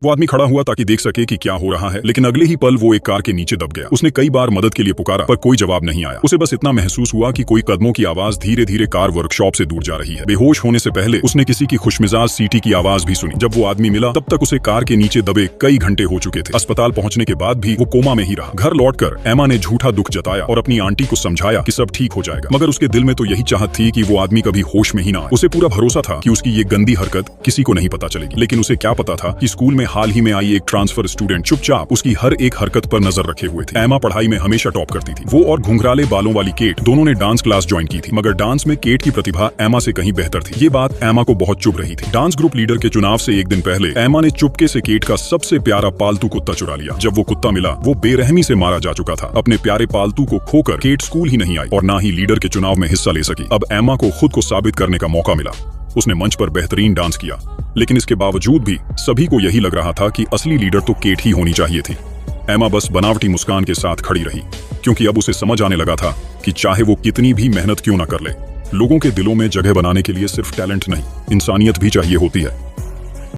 वो आदमी खड़ा हुआ ताकि देख सके कि क्या हो रहा है, लेकिन अगले ही पल वो एक कार के नीचे दब गया। उसने कई बार मदद के लिए पुकारा पर कोई जवाब नहीं आया। उसे बस इतना महसूस हुआ कि कोई कदमों की आवाज धीरे धीरे कार वर्कशॉप से दूर जा रही है। बेहोश होने से पहले उसने किसी की खुशमिजाज सीटी की आवाज भी सुनी। जब वो आदमी मिला तब तक उसे कार के नीचे दबे कई घंटे हो चुके थे। अस्पताल पहुंचने के बाद भी वो कोमा में ही रहा। घर लौटकर एमा ने झूठा दुख जताया और अपनी आंटी को समझाया कि सब ठीक हो जाएगा, मगर उसके दिल में तो यही चाहत थी कि वो आदमी कभी होश में ही ना आए। उसे पूरा भरोसा था कि उसकी ये गंदी हरकत किसी को नहीं पता चलेगी, लेकिन उसे क्या पता था कि स्कूल में हाल ही में आई एक ट्रांसफर स्टूडेंट चुपचाप उसकी हर एक हरकत पर नजर रखे हुए थे। एमा पढ़ाई में हमेशा टॉप करती थी। वो और घुंघराले बालों वाली केट दोनों ने डांस क्लास ज्वाइन की थी, मगर डांस में केट की प्रतिभा एमा से कहीं बेहतर थी। ये बात एमा को बहुत चुभ रही थी। डांस ग्रुप लीडर के चुनाव से एक दिन पहले एमा ने चुपके से केट का सबसे प्यारा पालतू कुत्ता चुरा लिया। जब वो कुत्ता मिला वो बेरहमी से मारा जा चुका था। अपने प्यारे पालतू को खोकर केट स्कूल ही नहीं आई और ना ही लीडर के चुनाव में हिस्सा ले सकी। अब एमा को खुद को साबित करने का मौका मिला। उसने मंच पर बेहतरीन डांस किया, लेकिन इसके बावजूद भी सभी को यही लग रहा था कि असली लीडर तो केट ही होनी चाहिए थी। एमा बस बनावटी मुस्कान के साथ खड़ी रही, क्योंकि अब उसे समझ आने लगा था कि चाहे वो कितनी भी मेहनत क्यों ना कर ले, लोगों के दिलों में जगह बनाने के लिए सिर्फ टैलेंट नहीं, इंसानियत भी चाहिए होती है।